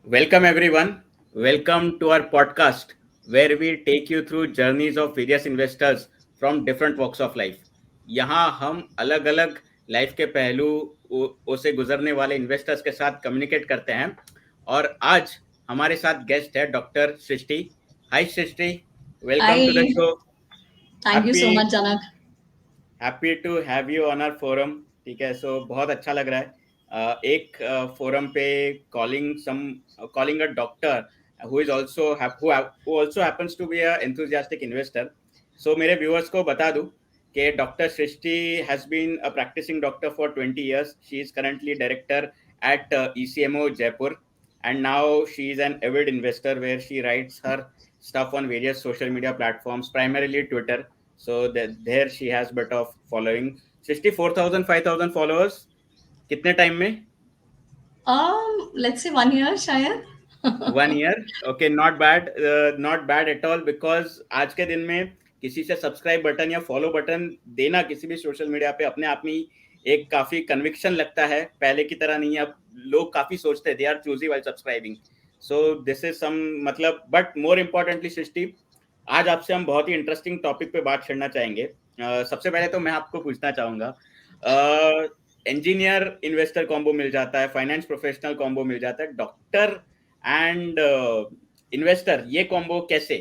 Welcome everyone. Welcome to our podcast where we take you through journeys of various investors from different walks of life. यहाँ हम अलग अलग life के पहलू से गुजरने वाले इन्वेस्टर्स के साथ कम्युनिकेट करते हैं और आज हमारे साथ गेस्ट है doctor Srishti. Hi Srishti, welcome to the Hi, show. thank you happy so much, Janak. Happy to have you on our forum. ठीक है, सो बहुत अच्छा लग रहा है एक फोरम पे calling a doctor who is also who also happens to be a enthusiastic investor. So मेरे viewers को बता दूं कि doctor Srishti has been a practicing doctor for 20 years. She is currently director at ECMO Jaipur, and now she is an avid investor where she writes her stuff on various social media platforms, primarily Twitter. So there she has bit of following. 64,000 5,000 followers कितने time में? Let's say 1 year, शायद. 1 year. Okay, not bad. Not bad at all, because आज के दिन में किसी से subscribe button या फॉलो बटन देना किसी भी सोशल मीडिया पे अपने आप में ही एक काफी कन्विक्शन लगता है. पहले की तरह नहीं है, अब लोग काफी सोचते हैं, they are choosy while subscribing. So this is some मतलब, बट मोर इम्पोर्टेंटली सृष्टि, आज आपसे हम बहुत ही इंटरेस्टिंग टॉपिक पे बात करना चाहेंगे. सबसे पहले तो मैं आपको पूछना चाहूंगा, इंजीनियर इन्वेस्टर कॉम्बो मिल जाता है, फाइनेंस प्रोफेशनल कॉम्बो मिल जाता है, डॉक्टर एंड इन्वेस्टर ये कॉम्बो कैसे,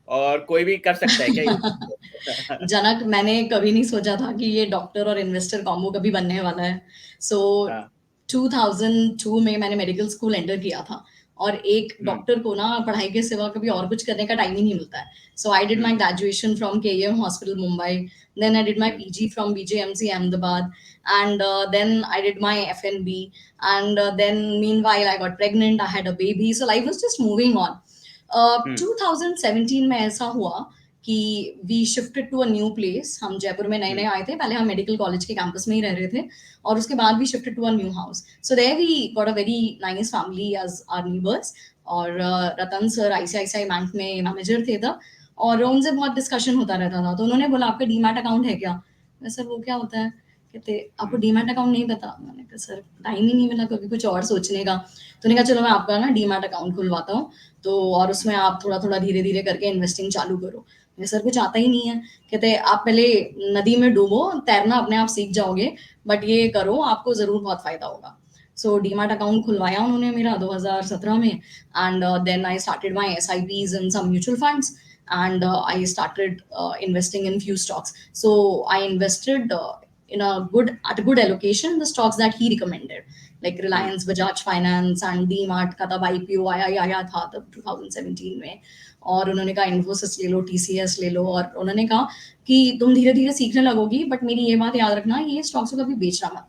और कोई भी कर सकता है क्या ये? जनक, मैंने कभी नहीं सोचा था कि ये डॉक्टर और इन्वेस्टर कॉम्बो कभी बनने वाला है. सो हाँ. 2002 में मैंने मेडिकल स्कूल एंटर किया था और एक हम्म. डॉक्टर को ना पढ़ाई के सिवा कभी और कुछ करने का टाइम ही नहीं मिलता है. So I did my hmm. Graduation from KEM hospital Mumbai. Then I did my hmm. PG from BJMC Ahmedabad, and then I did my FNB, and then meanwhile I got pregnant, I had a baby, so life was just moving on. Hmm. 2017 में ऐसा हुआ कि we shifted to a new place. हम जयपुर में नए नए हम्म. आए थे, पहले हम मेडिकल कॉलेज के कैंपस में ही रह रहे थे और उसके बाद we shifted to a new house. So there we got a very nice family as our neighbours. और रतन सर ICICI बैंक में मैनेजर थे तब, और उनसे बहुत डिस्कशन होता रहता था. तो उन्होंने बोला आपका डीमैट अकाउंट है क्या? मैं सर वो क्या होता है? कहते आपको हम्म. डीमैट अकाउंट नहीं पता? मैंने कहा सर टाइम ही नहीं मिला कभी कुछ और सोचने का. तो उन्होंने कहा चलो मैं आपका ना डीमैट अकाउंट खुलवाता हूँ, तो और उसमें आप थोड़ा थोड़ा धीरे धीरे करके इन्वेस्टिंग चालू करो. मैं सर कुछ आता ही नहीं है. कहते आप पहले नदी में डूबो, तैरना अपने आप सीख जाओगे, बट ये करो आपको जरूर बहुत फायदा होगा. सो डीमैट अकाउंट खुलवाया उन्होंने मेरा 2017 में. And then I started my SIPs in some mutual funds, and I started investing in few stocks. So I invested in a good at a good allocation the stocks that he recommended, like hmm. Reliance, Bajaj Finance and DMart का तब IPO आया था तब 2017 में. और उन्होंने कहा इन्फोसिस ले लो, TCS ले लो, और उन्होंने कहा कि तुम धीरे धीरे सीखने लगोगी, बट मेरी ये बात याद रखना, ये स्टॉक्स को कभी बेचना मत.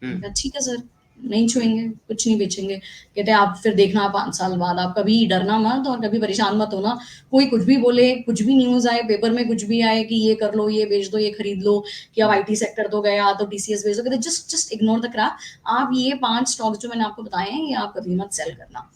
मैंने हम्म. कहा ठीक है सर, नहीं छुएंगे, कुछ नहीं बेचेंगे. कहते आप फिर देखना 5 साल बाद, आप कभी डरना मत और कभी परेशान मत होना. कोई कुछ भी बोले, कुछ भी न्यूज आए पेपर में, कुछ भी आए कि ये कर लो, ये बेच दो, ये खरीद लो, कि अब IT सेक्टर तो गया तो TCS बेच दो, कहते just just ignore the crap. आप ये 5 स्टॉक्स जो मैंने आपको बताए हैं ये आप कभी मत सेल करना.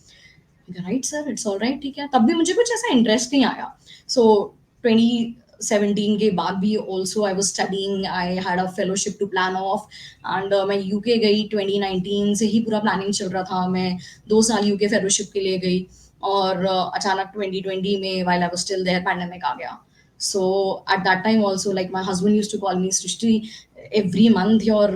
Right sir, it's all right, ठीक है. तब भी मुझे कुछ ऐसा इंटरेस्ट नहीं आया. सो 2017 के बाद भी also I was studying, I had a fellowship to plan of. And मैं UK गई 2019 से ही, पूरा प्लानिंग चल रहा था. मैं 2 साल UK फेलोशिप के लिए गई, और अचानक 2020 में while I was still there pandemic आ गया. So at that time also, like my husband used to call me, Srishti, every month your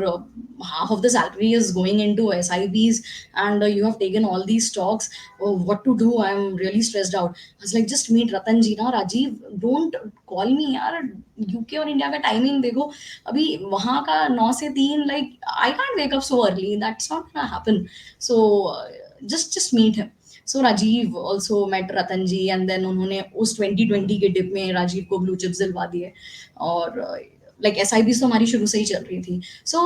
half of the salary is going into SIPs, and you have taken all these stocks. Oh, what to do? I'm really stressed out. I was like, just meet Ratan ji na, Rajiv, don't call me यार. UK और India का timing देखो, अभी वहाँ का 9 से 3, like I can't wake up so early, that's not gonna happen. So just meet him. So Rajiv also met Ratan ji, and then उन्होंने उस 2020 के डिप में राजीव को ब्लू चिप्स दिलवा दिए. और लाइक SIPs तो हमारी शुरू से ही चल रही थी. So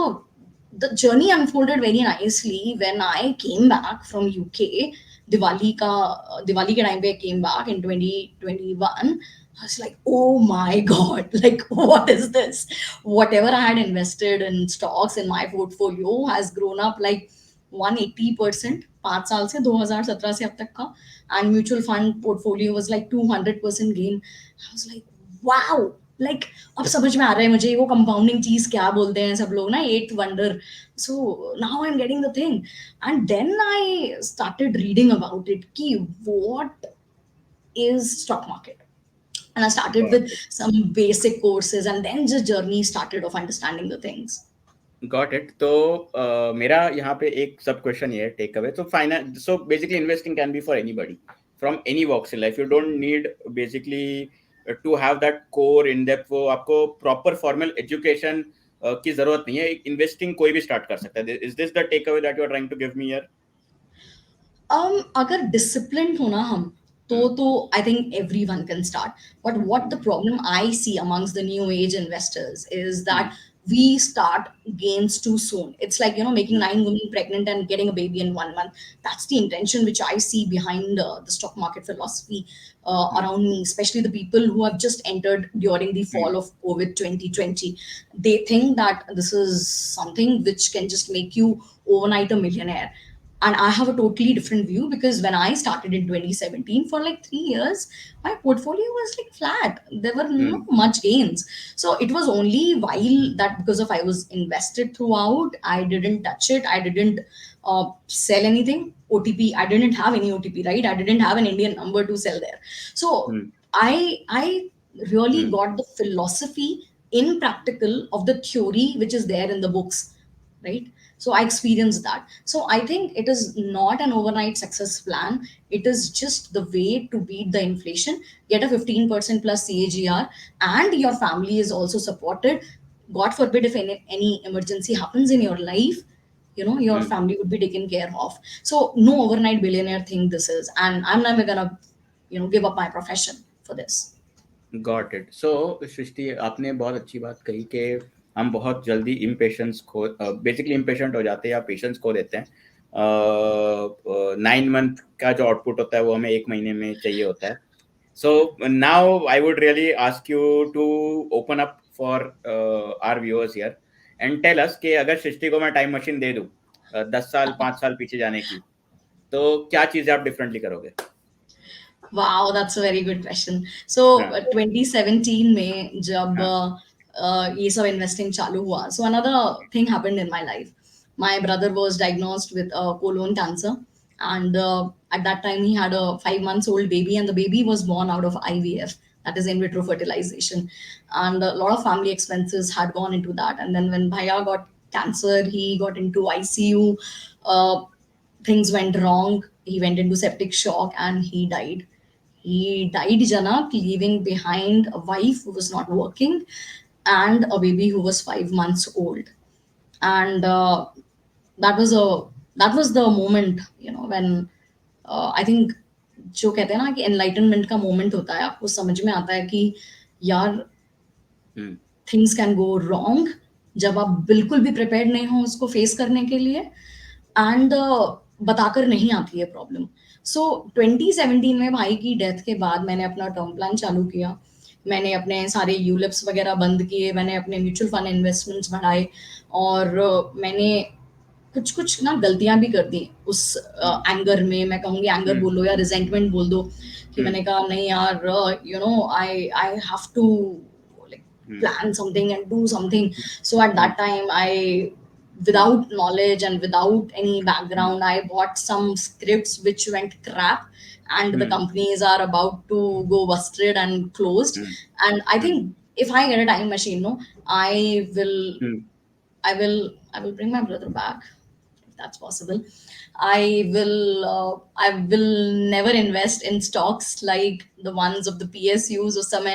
the journey unfolded very nicely when I came back from UK. Diwali के टाइम पे came back in 2021. I was like, oh my God, like, what is this? Whatever I had invested in stocks in my portfolio has grown up like 180% 5 साल से, 2017 से अब तक का. And mutual fund portfolio was like 200% gain. I was like wow, like अब समझ में आ रहा है मुझे वो कंपाउंडिंग चीज क्या बोलते हैं सब लोग ना, at wonder. So now I am getting the thing. And then I started reading about it कि what is stock market, and I started got with some basic courses, and then just journey started of understanding the things. Got it. तो मेरा यहाँ पे एक sub question ये है, take away. तो finance, so basically investing can be for anybody from any walks in life. You don't need basically to have that core in depth. वो आपको प्रॉपर फॉर्मल एजुकेशन की जरूरत नहीं है. इन्वेस्टिंग कोई भी स्टार्ट कर सकता है. Is this the take away that you are trying to give me here? अगर डिसिप्लिन होना हम, तो I think everyone can start. But what the problem I see amongst the new age investors is that we start gains too soon. It's like, making 9 women pregnant and getting a baby in 1 month. That's the intention which I see behind the stock market philosophy around me, especially the people who have just entered during the fall of COVID 2020. They think that this is something which can just make you overnight a millionaire. And I have a totally different view, because when I started in 2017, for like 3 years, my portfolio was like flat. There were not much gains. So it was only while that, because of I was invested throughout, I didn't touch it. I didn't sell anything. OTP, I didn't have any OTP, right? I didn't have an Indian number to sell there. So I really got the philosophy in practical of the theory which is there in the books, right? So I experienced that. So I think it is not an overnight success plan. It is just the way to beat the inflation, get a 15% plus CAGR, and your family is also supported. God forbid if any emergency happens in your life, your family would be taken care of. So no overnight billionaire thing this is, and I'm never gonna give up my profession for this. Got it. So Srishti, आपने बहुत अच्छी बात कही कि हम बहुत जल्दी impatience खो, बेसिकली इम्पेशेंट हो जाते हैं या पेशेंस खो देते हैं. 9 मंथ का जो आउटपुट होता है वो हमें 1 महीने में चाहिए होता है. So now I would really ask you to open up for our viewers here and tell us कि अगर सृष्टि को मैं टाइम मशीन दे दूं 10 साल 5 साल पीछे जाने की, तो क्या चीजें आप डिफरेंटली करोगे? Wow, that's a very good question. So 2017 में जब ये सब investing चालू हुआ, so another thing happened in my life. My brother was diagnosed with colon cancer, and at that time he had a 5 months old baby, and the baby was born out of IVF, that is in vitro fertilization, and a lot of family expenses had gone into that. And then when Bhaiya got cancer, he got into ICU. Things went wrong. He went into septic shock and he died. He died, Janak, leaving behind a wife who was not working and a baby who was 5 months old. And that was a that was the moment, when I think, जो कहते हैं ना कि enlightenment का moment होता है, आपको समझ में आता है कि यार थिंग्स कैन गो रॉन्ग, जब आप बिल्कुल भी प्रिपेयर्ड नहीं हो उसको फेस करने के लिए, एंड बताकर नहीं आती है प्रॉब्लम. सो 2017 में भाई की डेथ के बाद मैंने अपना टर्म प्लान चालू किया. मैंने अपने सारे यूलिप्स वगैरह बंद किए, मैंने अपने म्यूचुअल फंड इन्वेस्टमेंट्स बढ़ाए, और मैंने कुछ कुछ ना गलतियां भी कर दी उस एंगर में. मैं कहूँगी एंगर बोलो या रिजेंटमेंट बोल दो, कि मैंने कहा नहीं यार, I have to plan something and do something. So at that time, without knowledge and without any background, I bought some scripts which went crap, and the companies are about to go busted and closed. And I think if I get a time machine, no, I will, I will bring my brother back, if that's possible. I will never invest in stocks like the ones of the PSUs or some.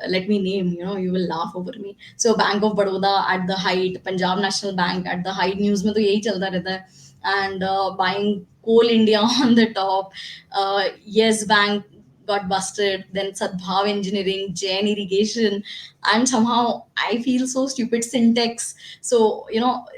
Let me name, you will laugh over me. So Bank of Baroda at the height, Punjab National Bank at the height, news में तो यही चलता रहता है. And buying Coal India on the top, Yes Bank got busted, then Sadbhav Engineering, Jain Irrigation, and somehow I feel so stupid, Syntex. So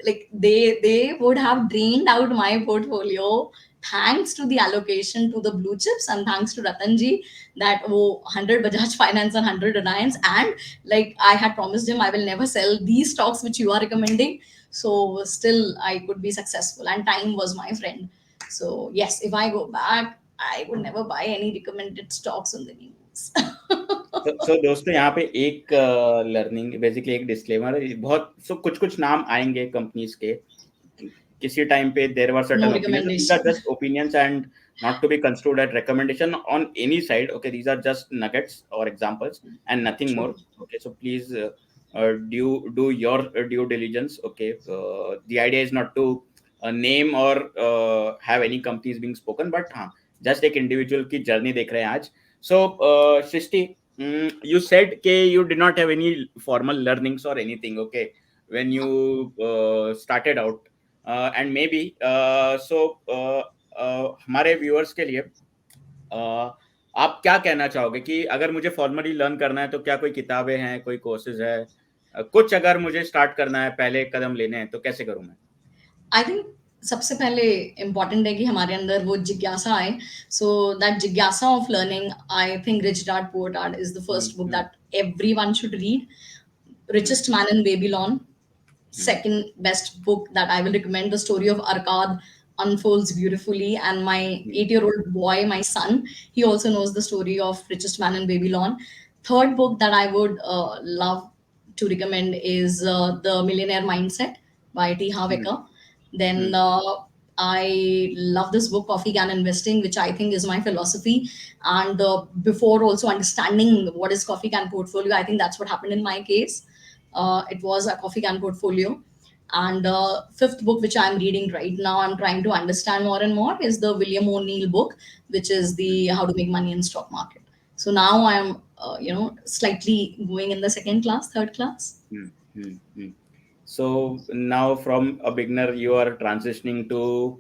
like they would have drained out my portfolio thanks to the allocation to the blue chips, and thanks to Ratanji, that 100 Bajaj Finance and 100 Reliance. And like I had promised him, I will never sell these stocks which you are recommending. So still I could be successful, and time was my friend. So yes, if I go back, I would never buy any recommended stocks on the news. सो दोस्तों यहाँ पे एक learning basically एक disclaimer, बहुत कुछ कुछ नाम आएंगे कंपनीज के किसी टाइम पे, there were No certain opinions, these are recommendation. Just opinions and not to be construed as recommendation on any side. Okay, these are just nuggets or examples and nothing more. True. Okay, so please do your due diligence. Okay, the idea is not to name or have any companies being spoken, but हाँ, just एक individual की journey देख रहे हैं आज. So Srishti, you said कि you did not have any formal learnings or anything. Okay, when you started out, and maybe हमारे viewers के लिए आप क्या कहना चाहोगे कि अगर मुझे फॉर्मली लर्न करना है तो क्या कोई किताबें हैं, कोई कोर्सेज है, कुछ अगर मुझे स्टार्ट करना है, पहले कदम लेने हैं तो कैसे करूं मैं? आई थिंक सबसे पहले इम्पॉर्टेंट है कि हमारे अंदर वो जिज्ञासा आए. सो दैट जिज्ञासा of learning, I think rich dad poor dad is the first book that everyone should read. Richest Man in Babylon, second best book that I will recommend. The story of Arkad unfolds beautifully, and my 8-year-old boy, my son, he also knows the story of Richest Man in Babylon. Third book that I would love to recommend is The Millionaire Mindset by T. Harv Eker. Then I love this book, Coffee Can Investing, which I think is my philosophy. And before also understanding what is Coffee Can portfolio, I think that's what happened in my case. It was a Coffee Can portfolio. And fifth book, which I'm reading right now, I'm trying to understand more and more, is the William O'Neill book, which is the How to Make Money in Stock Market. So now I'm, slightly going in the second class, third class. So now from a beginner, you are transitioning to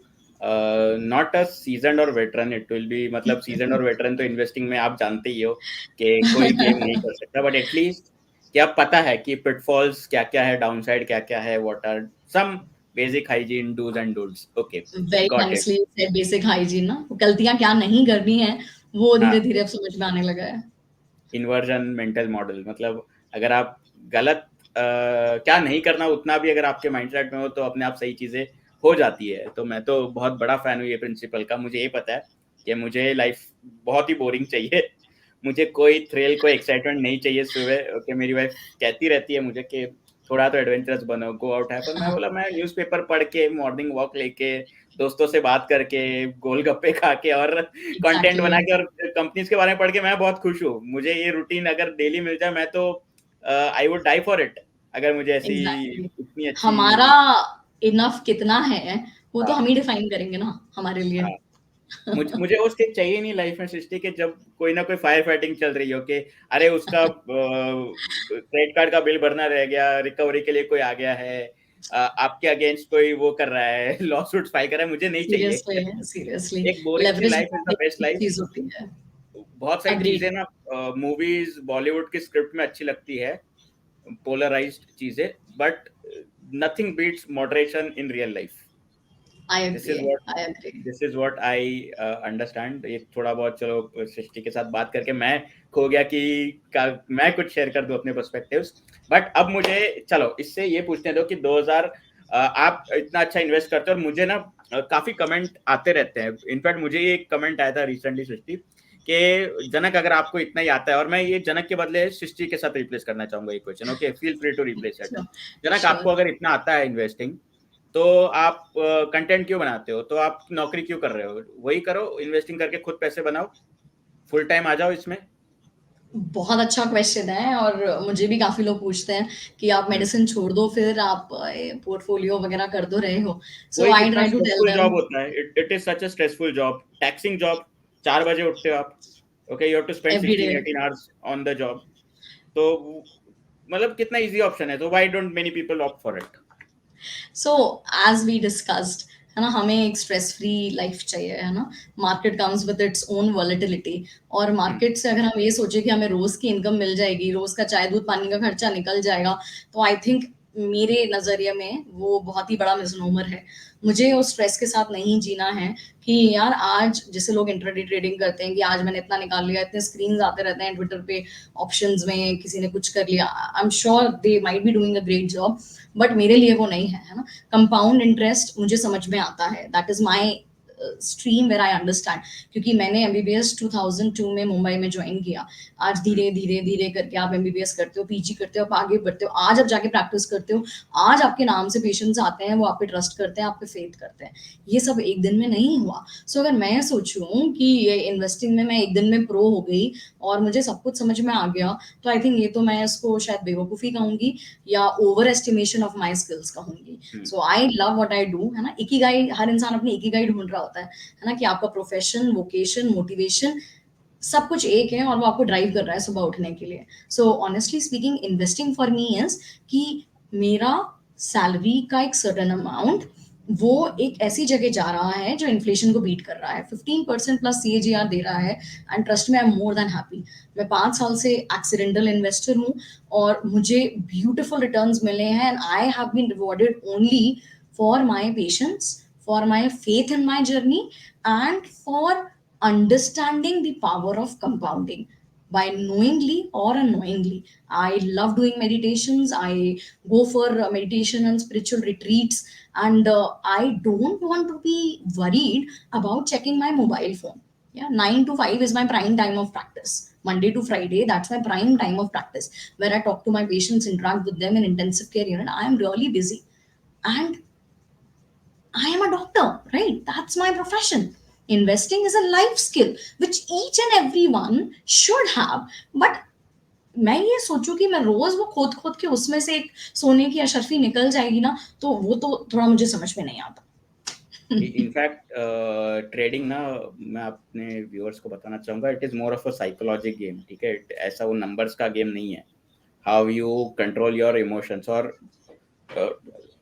not a seasoned or veteran. It will be, मतलब seasoned और veteran तो investing में आप जानते ही हो कि कोई claim नहीं कर सकता, but at least क्या पता है कि pitfalls क्या क्या है, downside क्या क्या है, what are some basic hygiene do's and don'ts. Okay, very got it. Nicely said, basic hygiene ना, गलतियां क्या नहीं करनी है वो हाँ, धीरे धीरे अब समझ में आने लगा है. इन्वर्जन मेंटल मॉडल, मतलब अगर आप गलत क्या नहीं करना उतना भी अगर आपके माइंडसेट में हो तो अपने आप सही चीजें हो जाती है. तो मैं तो बहुत बड़ा फैन हूँ ये प्रिंसिपल का. मुझे ये पता है कि मुझे लाइफ बहुत ही बोरिंग चाहिए, मुझे कोई थ्रिल, कोई एक्साइटमेंट नहीं चाहिए सुबह. ओके, मेरी वाइफ कहती रहती है मुझे कि थोड़ा तो एडवेंचरस बनो, गो आउट है, पर मैं बोला मैं न्यूज़पेपर पढ़ के, मॉर्निंग वॉक लेके, दोस्तों से बात करके, गोलगप्पे खा के और कंटेंट एग्जैक्टली. बना के और कंपनीज के बारे में पढ़ के मैं बहुत खुश हूँ. मुझे ये रूटीन अगर डेली मिल जाए मैं तो I would die for it. अगर मुझे ऐसी एग्जैक्टली. इतनी अच्छी. हमारा इनफ कितना है वो तो हाँ, हम ही डिफाइन करेंगे ना हमारे लिए. हाँ. मुझे वो स्टेज चाहिए नहीं लाइफ में सृष्टि के जब कोई ना कोई फायर फाइटिंग चल रही हो कि अरे उसका क्रेडिट कार्ड का बिल भरना रह गया, रिकवरी के लिए कोई आ गया है, आपके अगेंस्ट कोई वो कर रहा है, लॉ सूट फाइल कर रहा है. मुझे नहीं चाहिए. Seriously, seriously. एक बोरिंग सी leverage life is the best एक लाइफ. चीज होती है. बहुत सारी अग्रीड. चीजें ना मूवीज बॉलीवुड की स्क्रिप्ट में अच्छी लगती है, पोलराइज्ड चीजें, but nothing beats moderation in real life. I disagree. Is what I agree. This is what I understand. ये थोड़ा बहुत चलो सृष्टि के साथ बात करके मैं खो गया कि मैं कुछ शेयर कर दूं अपने पर्सपेक्टिव्स. बट अब मुझे चलो इससे ये पूछने दो कि 2000 आप इतना अच्छा इन्वेस्ट करते हो और मुझे ना काफी कमेंट आते रहते हैं. इनफैक्ट मुझे ये एक कमेंट आया था रिसेंटली सृष्टि कि जनक अगर आपको इतना ही आता है, और मैं ये जनक के बदले सृष्टि के साथ रिप्लेस करना चाहूंगा ये question. Okay, feel free to replace it. Janak, आपको अगर इतना आता है इन्वेस्टिंग तो आप कंटेंट क्यों बनाते हो? तो आप नौकरी क्यों कर रहे हो? वही करो, इन्वेस्टिंग करके खुद पैसे बनाओ, फुल टाइम आ जाओ इसमें. बहुत अच्छा क्वेश्चन है, और मुझे भी काफी लोग पूछते हैं कि आप मेडिसिन छोड़ दो फिर आप पोर्टफोलियो वगैरह कर दो रहे हो. सो वही आई कितना try to tell stressful them. Job होता है. It is such a stressful job, taxing job. 4 बजे उठते हो आप. Okay, you have to spend every day. 16-18 hours on the job. तो मतलब कितना इजी ऑप्शन है, तो why don't many people opt for it? So as we discussed, है ना, हमें एक स्ट्रेस फ्री लाइफ चाहिए, है ना. Market comes with its own volatility, और मार्केट से अगर हम ये सोचे कि हमें रोज की इनकम मिल जाएगी, रोज का चाय दूध पानी का खर्चा निकल जाएगा, तो आई थिंक मेरे नजरिए में वो बहुत ही बड़ा मिसनोमर है. मुझे उस स्ट्रेस के साथ नहीं जीना है कि यार आज जैसे लोग इंट्राडे ट्रेडिंग करते हैं कि आज मैंने इतना निकाल लिया, इतने स्क्रीन आते रहते हैं ट्विटर पे, ऑप्शंस में किसी ने कुछ कर लिया. I am sure they might be doing a great job, but मेरे लिए वो नहीं है, है ना. कंपाउंड इंटरेस्ट मुझे समझ में आता है, that is my stream where I understand, क्योंकि मैंने एमबीबीएस 2002 में मुंबई में ज्वाइन किया। आज धीरे धीरे धीरे करके आप एमबीबीएस करते हो, पीजी करते हो, आप आगे बढ़ते हो, आज आप जाके प्रैक्टिस करते हो, आज आपके नाम से पेशेंट्स आते हैं, वो आप पे ट्रस्ट करते हैं, आप पे फेथ करते हैं। ये सब एक दिन में नहीं हुआ। सो अगर मैं सोचूं कि ये इन्वेस्टिंग में मैं एक दिन में प्रो हो गई और मुझे सब कुछ समझ में आ गया, तो आई थिंक ये तो मैं इसको शायद बेवकूफ़ी कहूंगी या over estimation of my skills कहूंगी। So I love what I do, है ना। इकिगाई, हर इंसान अपनी इकिगाई ढूंढ रहा होता है ना, कि आपका प्रोफेशन, वोकेशन, मोटिवेशन सब कुछ एक है और वो आपको ड्राइव कर रहा है सुबह उठने के लिए। So honestly speaking, investing for me is कि मेरा सैलरी का एक सर्टेन अमाउंट वो एक ऐसी जगह जा रहा है जो इन्फ्लेशन को बीट कर रहा है, 15% प्लस CAGR दे रहा है, एंड ट्रस्ट में I am more than happy. मैं 5 साल से एक्सीडेंटल इन्वेस्टर हूँ और मुझे ब्यूटिफुल रिटर्न्स मिले हैं, and I have been rewarded only for my patience, for my faith in my journey, and for understanding the power of compounding by knowingly or unknowingly. I love doing meditations. I go for meditation and spiritual retreats, and I don't want to be worried about checking my mobile phone. Yeah, 9 to 5 is my prime time of practice. Monday to Friday, that's my prime time of practice, where I talk to my patients, interact with them in intensive care unit. I am really busy, and I am a doctor, right? That's my profession. Investing is a life skill which each and everyone should have. But मैं ये सोचूं कि मैं रोज वो खोद खोद के उसमें से एक सोने की अशर्फी निकल जाएगी ना, तो वो तो थोड़ा मुझे समझ में नहीं आता। इनफैक्ट ट्रेडिंग ना, मैं अपने व्यूअर्स को बताना चाहूंगा, it is more of a psychology game, ठीक है। ऐसा वो नंबर्स का गेम नहीं है। How you control your emotions. और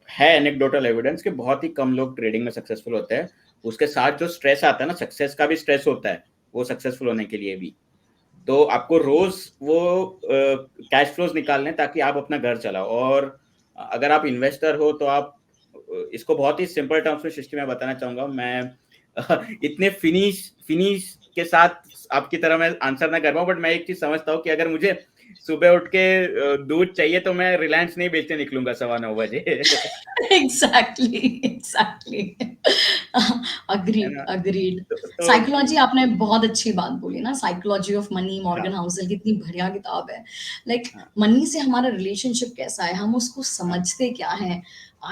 है एनेक्डोटल एविडेंस कि बहुत ही कम लोग ट्रेडिंग में सक्सेसफुल होते हैं। उसके साथ जो स्ट्रेस आता है ना, सक्सेस का भी स्ट्रेस होता है वो सक्सेसफुल होने के लिए भी। तो आपको रोज वो कैश फ्लोज निकालने ताकि आप अपना घर चलाओ। और अगर आप इन्वेस्टर हो तो आप इसको बहुत ही सिंपल टर्म्स में सृष्टि में बताना चाहूंगा। मैं इतने फिनिश फिनिश के साथ आपकी तरह मैं आंसर ना कर पाऊँ, बट मैं एक चीज समझता हूँ कि अगर मुझे सुबह उठ के दूध चाहिए तो मैं रिलायंस नहीं बेचने निकलूंगा 9:15 बजे। एग्जैक्टली। है अग्रीड ना। अग्रीड। तो साइकोलॉजी, आपने बहुत अच्छी बात बोली ना, साइकोलॉजी ऑफ मनी, हाँ मॉर्गन हाउसल, कितनी बढ़िया किताब है। लाइक हाँ मनी से हमारा रिलेशनशिप कैसा है, हम उसको हाँ समझते क्या है।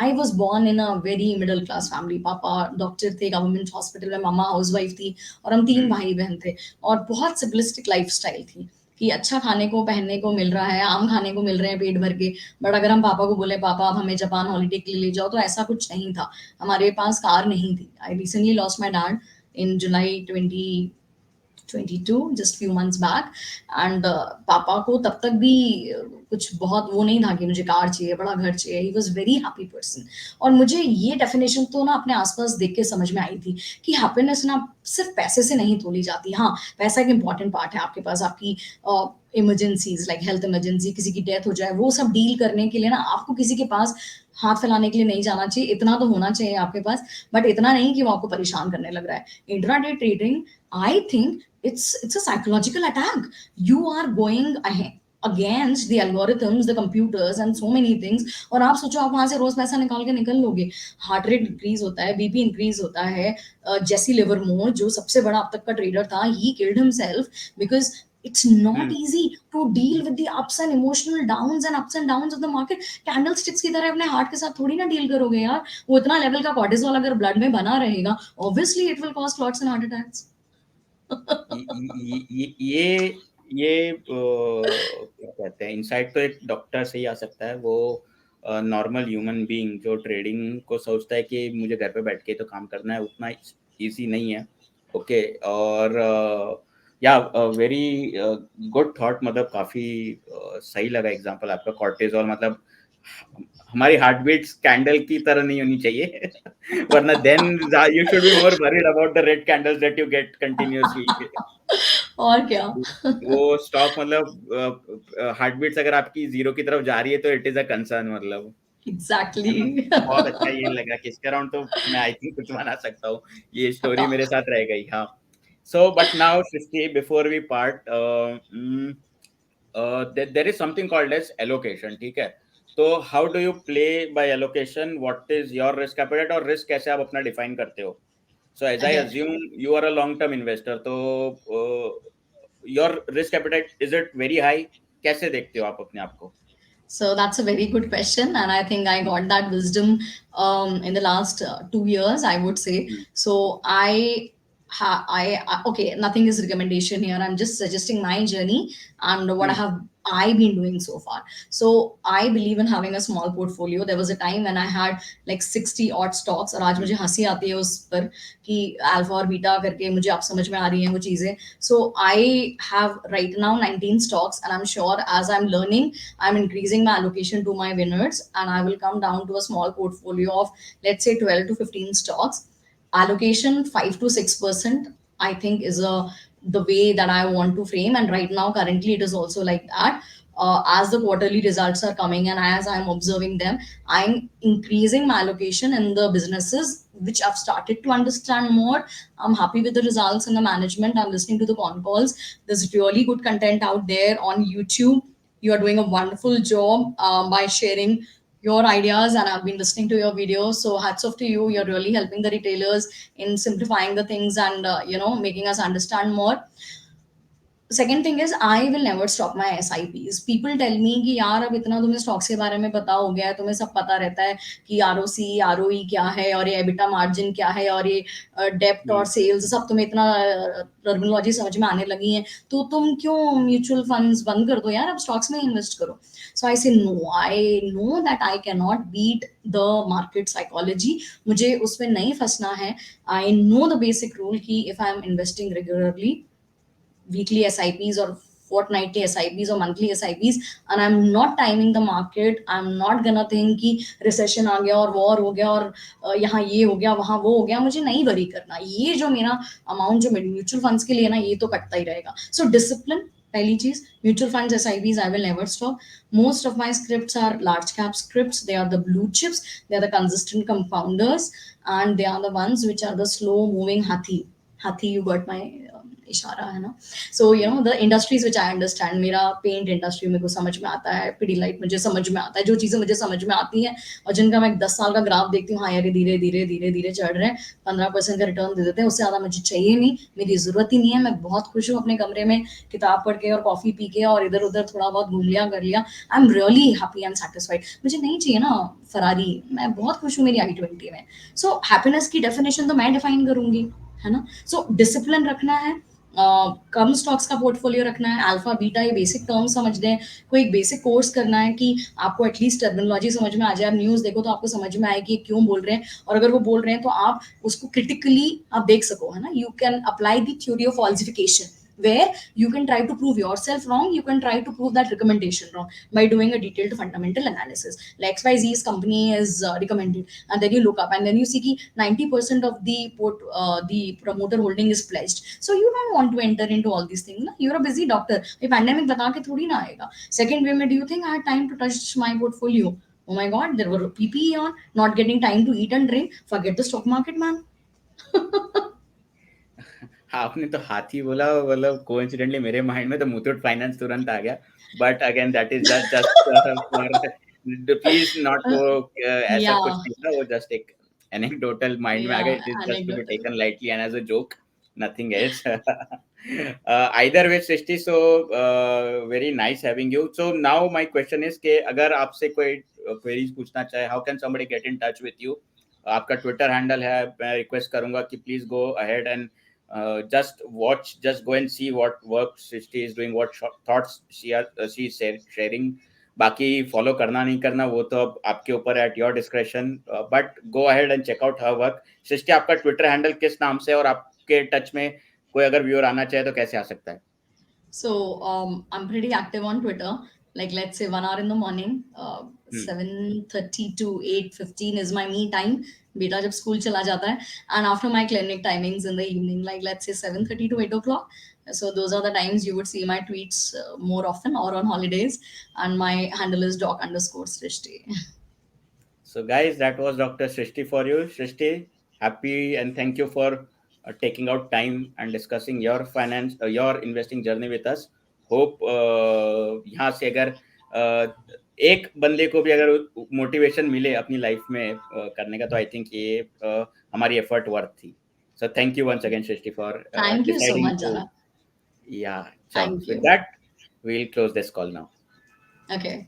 I was born in a very middle class family. पापा डॉक्टर थे गवर्नमेंट हॉस्पिटल में, मम्मा हाउसवाइफ थी, और हम 3 भाई बहन थे। और बहुत सिंपलिस्टिक लाइफ स्टाइल थी कि अच्छा खाने को पहनने को मिल रहा है, आम खाने को मिल रहे हैं पेट भर के। बट अगर हम पापा को बोले पापा आप हमें जापान हॉलीडे के लिए ले जाओ, तो ऐसा कुछ नहीं था। हमारे पास कार नहीं थी। I recently lost my dad in July 2022, just few months back, and पापा को तब तक भी कुछ बहुत वो नहीं था कि मुझे कार चाहिए, बड़ा घर चाहिए। He was very happy person. और मुझे ये डेफिनेशन तो ना अपने आसपास देख के समझ में आई थी कि हैप्पीनेस ना सिर्फ पैसे से नहीं तोली जाती। हाँ, पैसा एक इंपॉर्टेंट पार्ट है आपके पास। आपकी इमरजेंसीज, लाइक हेल्थ इमरजेंसी, किसी की डेथ हो जाए, वो सब डील करने के लिए ना आपको किसी के पास हाथ फैलाने के लिए नहीं जाना चाहिए। इतना तो होना चाहिए आपके पास, बट इतना नहीं कि वो आपको परेशान करने लग रहा है। Intraday trading, I think it's a psychological attack. You are going against the algorithms, the computers and so many things। और आप सोचो आप वहां से रोज पैसा निकाल के निकल लोगे। हार्ट रेट इंक्रीज होता है, बीपी इंक्रीज होता है। जेसी लिवरमोर, जो सबसे बड़ा अब तक का ट्रेडर था, he killed himself because it's not easy to deal with the ups and emotional downs and ups and downs of the market। Candlesticks की तरह अपने हार्ट के साथ थोड़ी ना डील करोगे यार। वो इतना लेवल का कॉर्टिसोल अगर ब्लड में बना रहेगा, obviously it will cause clots and heart attacks. ये क्या कहते हैं, इनसाइट तो एक डॉक्टर से ही आ सकता है। वो नॉर्मल ह्यूमन बीइंग जो ट्रेडिंग को सोचता है कि मुझे घर पे बैठ के तो काम करना है, उतना इजी नहीं है। ओके। और या वेरी गुड थॉट, मतलब काफी सही लगा एग्जांपल आपका। कॉर्टिसोल मतलब हमारी हार्ट बीट्स कैंडल की तरह नहीं होनी चाहिए। वरना then you should be more worried about the red candles that you get continuously. और क्या। वो स्टॉक मतलब हार्ट बीट्स अगर आपकी जीरो की तरफ जा रही है तो इट इज अ कंसर्न, मतलब। है ना। एग्जैक्टली। बहुत अच्छा ये लगा कि इसके अराउंड तो मैं आई थिंक कुछ बना सकता हूँ। ये स्टोरी मेरे साथ रह गई। हाँ। So but now Srishti, before we part, there is something called as allocation, ठीक है। तो how do you play by allocation, what is your risk appetite, और रिस्क कैसे आप अपना डिफाइन करते हो। So as I assume you are a long-term investor, तो your risk appetite, is it very high? कैसे देखते हो आप अपने आप को? So that's a very good question, and I think I got that wisdom in the last 2 years, I would say. So okay, nothing is recommendation here. I'm just suggesting my journey and what have I been doing so far. So I believe in having a small portfolio. There was a time when I had like 60 odd stocks, और आज मुझे हंसी आती है उस पर कि alpha और बीटा करके मुझे आप समझ में आ रही हैं वो चीजें. So I have right now 19 stocks, and I'm sure as I'm learning, I'm increasing my allocation to my winners, and I will come down to a small portfolio of, let's say, 12 to 15 stocks. Allocation 5 to 6%, I think, is the way that I want to frame. And right now, currently, it is also like that. As the quarterly results are coming and as I'm observing them, I'm increasing my allocation in the businesses which I've started to understand more. I'm happy with the results and the management. I'm listening to the con calls. There's really good content out there on YouTube. You are doing a wonderful job by sharing your ideas, and I've been listening to your videos. So hats off to you. You're really helping the retailers in simplifying the things and making us understand more. Second thing is I will never stop my SIPs. People tell me कि यार अब इतना तुम्हें stocks के बारे में पता हो गया है, तुम्हें सब पता रहता है कि ROC ROE क्या है और ये एबिटा मार्जिन क्या है और ये डेप्ट और सेल्स सब तुम्हें इतना टर्मिनोलॉजी समझ में आने लगी है, तो तुम क्यों म्यूचुअल फंड्स बंद कर दो यार, अब स्टॉक्स में इन्वेस्ट करो. So I say no, I know that I can not beat the market psychology. मुझे उसमें नहीं फंसना है. I know the basic rule कि if I am investing regularly, weekly SIPs or fortnightly SIPs or monthly SIPs, and I'm not timing the market. I'm not gonna think कि recession आ गया और war हो गया और यहाँ ये हो गया वहाँ वो हो गया. मुझे नहीं वरी करना. ये जो मेरा अमाउंट जो म्यूचुअल फंड्स के लिए ना, ये तो कटता ही रहेगा. सो डिसिप्लिन पहली चीज. Mutual funds SIPs I will never stop. Most of my scripts are large cap scripts. They are the blue chips. They are the consistent compounders, and they are the ones which are the slow moving hathi. You got my इशारा है ना. So the industries which I understand. मेरा paint industry मेरे को समझ में आता है, पिडीलाइट मुझे समझ में आता है, जो चीज़ें मुझे समझ में आती हैं और जिनका मैं 10 साल का ग्राफ देखती हूँ, हाँ यार धीरे धीरे धीरे धीरे चढ़ रहे हैं, 15% का रिटर्न दे देते हैं, उससे ज़्यादा मुझे चाहिए नहीं, मेरी ज़रूरत ही नहीं है. मैं बहुत खुश हूँ अपने कमरे में किताब पढ़ के और कॉफ़ी पी के और इधर उधर थोड़ा बहुत घूम लिया कर लिया. I am really happy and satisfied. मुझे नहीं चाहिए ना फरारी, मैं बहुत खुश हूँ मेरी i20 में. सो हैप्पीनेस की डेफिनेशन तो मैं डिफाइन करूंगी, है ना. सो डिसिप्लिन रखना है, कम स्टॉक्स का पोर्टफोलियो रखना है, अल्फा बीटा ये बेसिक टर्म समझ दें, कोई एक बेसिक कोर्स करना है कि आपको एटलीस्ट टर्मिनोलॉजी समझ में आ जाए. आप न्यूज़ देखो तो आपको समझ में आए कि क्यों बोल रहे हैं, और अगर वो बोल रहे हैं तो आप उसको क्रिटिकली आप देख सको, है ना. You can apply the theory of falsification where you can try to prove yourself wrong, you can try to prove that recommendation wrong by doing a detailed fundamental analysis. Like XYZ's company is recommended, and then you look up and then you see ki 90% of the promoter holding is pledged. So you don't want to enter into all these things na? You're a busy doctor. ये pandemic बता के थोड़ी ना आएगा. Second way में, do you think I had time to touch my portfolio? Oh my god, there were PPE on, not getting time to eat and drink. Forget the stock market, man. आपने तो हाथी बोला, मतलब coincidentally मेरे mind में तो Muthoot finance तुरंत आ गया. But again that is just for please not वो ऐसा कुछ Yeah, नहीं था, वो जस्ट एक एनेक्डोटल माइंड में आ गया. yeah, it is just to be anecdotal. Taken lightly and as a joke, nothing else. Either way, Srishti, so very nice having you. So now my question is कि अगर आपसे कोई queries पूछना चाहे, how can somebody get in touch with you? आपका Twitter handle है, मैं request करूंगा कि please go ahead and just watch, just go and see what work Srishti is doing, what thoughts she is sharing. बाकी follow करना नहीं करना वो तो अब आपके ऊपर है, at your discretion, but go ahead and check out her work. सृष्टि, आपका ट्विटर हैंडल किस नाम से, और आपके टच में कोई अगर व्यूअर आना चाहे तो कैसे आ सकता है? So I'm pretty active on Twitter. Like let's say 1 hour in the morning, 7:30 to 8:15 is my me time. बेटा जब स्कूल चला जाता है, and after my clinic timings in the evening, like let's say 7:30 to 8 o'clock. So those are the times you would see my tweets more often, or on holidays. And my handle is doc_Srishti. So guys, that was Dr. Srishti for you. Srishti, happy and thank you for taking out time and discussing your finance, your investing journey with us. Hope यहाँ से अगर एक बंदे को भी अगर motivation मिले अपनी लाइफ में करने का, तो आई थिंक ये हमारी एफर्ट वर्थ थी. So thank you once again, Shrishti, for Thank you so deciding much, to. Jana. Yeah, sure. Thank With you. that, we'll close this call now. Okay.